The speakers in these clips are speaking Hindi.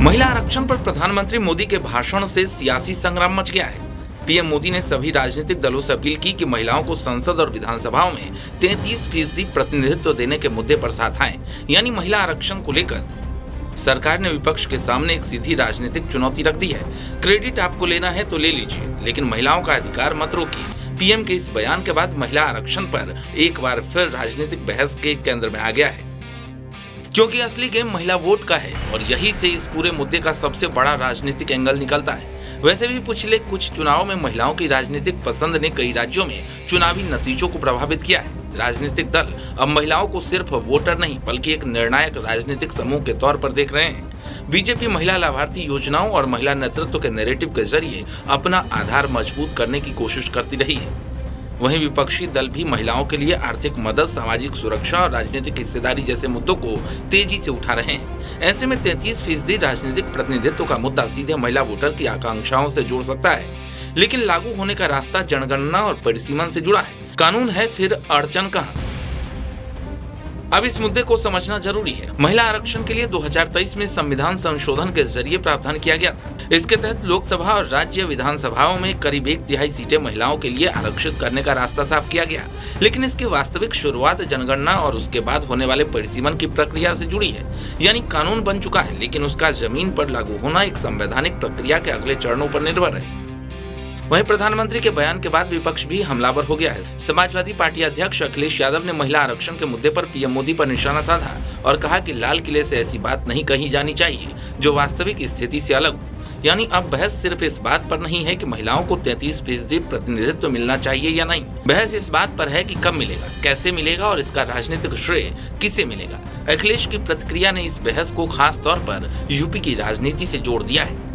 महिला आरक्षण पर प्रधानमंत्री मोदी के भाषण से सियासी संग्राम मच गया है। पीएम मोदी ने सभी राजनीतिक दलों से अपील की कि महिलाओं को संसद और विधानसभाओं में 33% प्रतिनिधित्व देने के मुद्दे पर साथ आएं। यानी महिला आरक्षण को लेकर सरकार ने विपक्ष के सामने एक सीधी राजनीतिक चुनौती रख दी है। क्रेडिट आपको लेना है तो ले लीजिए, लेकिन महिलाओं का अधिकार मत रोकिए। पीएम के इस बयान के बाद महिला आरक्षण पर एक बार फिर राजनीतिक बहस के केंद्र में आ गया है, क्योंकि असली गेम महिला वोट का है और यही से इस पूरे मुद्दे का सबसे बड़ा राजनीतिक एंगल निकलता है। वैसे भी पिछले कुछ चुनावों में महिलाओं की राजनीतिक पसंद ने कई राज्यों में चुनावी नतीजों को प्रभावित किया है। राजनीतिक दल अब महिलाओं को सिर्फ वोटर नहीं बल्कि एक निर्णायक राजनीतिक समूह के तौर पर देख रहे हैं। बीजेपी महिला लाभार्थी योजनाओं और महिला नेतृत्व के नैरेटिव के जरिए अपना आधार मजबूत करने की कोशिश करती रही है। वहीं विपक्षी दल भी महिलाओं के लिए आर्थिक मदद, सामाजिक सुरक्षा और राजनीतिक हिस्सेदारी जैसे मुद्दों को तेजी से उठा रहे हैं। ऐसे में 33% राजनीतिक प्रतिनिधित्व का मुद्दा सीधे महिला वोटर की आकांक्षाओं से जुड़ सकता है, लेकिन लागू होने का रास्ता जनगणना और परिसीमन से जुड़ा है। कानून है, फिर अड़चन कहां? अब इस मुद्दे को समझना जरूरी है। महिला आरक्षण के लिए 2023 में संविधान संशोधन के जरिए प्रावधान किया गया था। इसके तहत लोकसभा और राज्य विधानसभाओं में करीब 1/3 सीटें महिलाओं के लिए आरक्षित करने का रास्ता साफ किया गया, लेकिन इसकी वास्तविक शुरुआत जनगणना और उसके बाद होने वाले परिसीमन की प्रक्रिया से जुड़ी है। यानी कानून बन चुका है, लेकिन उसका जमीन पर लागू होना एक संवैधानिक प्रक्रिया के अगले चरणों पर निर्भर है। वहीं प्रधानमंत्री के बयान के बाद विपक्ष भी हमलावर हो गया है। समाजवादी पार्टी अध्यक्ष अखिलेश यादव ने महिला आरक्षण के मुद्दे पर पीएम मोदी पर निशाना साधा और कहा कि लाल किले से ऐसी बात नहीं कही जानी चाहिए जो वास्तविक स्थिति से अलग हो। यानी अब बहस सिर्फ इस बात पर नहीं है कि महिलाओं को 33% प्रतिनिधित्व मिलना चाहिए या नहीं। बहस इस बात पर है कि कब मिलेगा, कैसे मिलेगा और इसका राजनीतिक श्रेय किसे मिलेगा। अखिलेश की प्रतिक्रिया ने इस बहस को खास तौर पर यूपी की राजनीति से जोड़ दिया है।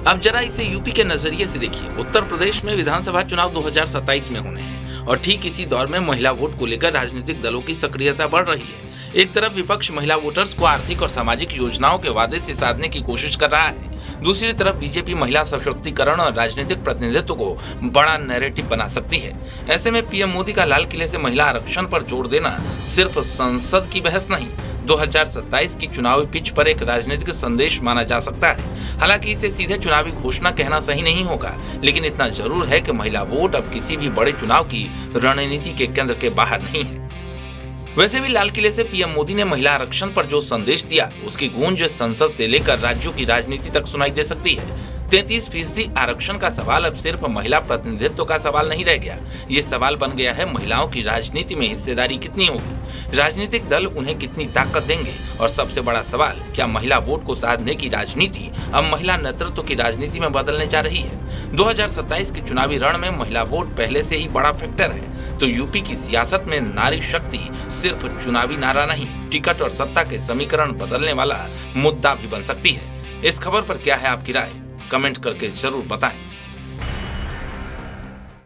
अब जरा इसे यूपी के नजरिए से देखिए। उत्तर प्रदेश में विधानसभा चुनाव 2027 में होने हैं और ठीक इसी दौर में महिला वोट को लेकर राजनीतिक दलों की सक्रियता बढ़ रही है। एक तरफ विपक्ष महिला वोटर्स को आर्थिक और सामाजिक योजनाओं के वादे से साधने की कोशिश कर रहा है। दूसरी तरफ बीजेपी महिला सशक्तिकरण और राजनीतिक प्रतिनिधित्व को बड़ा नैरेटिव बना सकती है। ऐसे में पीएम मोदी का लाल किले से महिला आरक्षण पर जोर देना सिर्फ संसद की बहस नहीं, 2027 की चुनावी पिच पर एक राजनीतिक संदेश माना जा सकता है। हालांकि इसे सीधे चुनावी घोषणा कहना सही नहीं होगा, लेकिन इतना जरूर है कि महिला वोट अब किसी भी बड़े चुनाव की रणनीति के केंद्र के बाहर नहीं है। वैसे भी लाल किले से पीएम मोदी ने महिला आरक्षण पर जो संदेश दिया, उसकी गूंज संसद से लेकर राज्यों की राजनीति तक सुनाई दे सकती है। 33% आरक्षण का सवाल अब सिर्फ महिला प्रतिनिधित्व का सवाल नहीं रह गया। ये सवाल बन गया है महिलाओं की राजनीति में हिस्सेदारी कितनी होगी, राजनीतिक दल उन्हें कितनी ताकत देंगे और सबसे बड़ा सवाल, क्या महिला वोट को साधने की राजनीति अब महिला नेतृत्व की राजनीति में बदलने जा रही है। 2027 के चुनावी रण में महिला वोट पहले से ही बड़ा फैक्टर है, तो यूपी की सियासत में नारी शक्ति सिर्फ चुनावी नारा नहीं, टिकट और सत्ता के समीकरण बदलने वाला मुद्दा भी बन सकती है। इस खबर पर क्या है आपकी राय, कमेंट करके जरूर बताएं।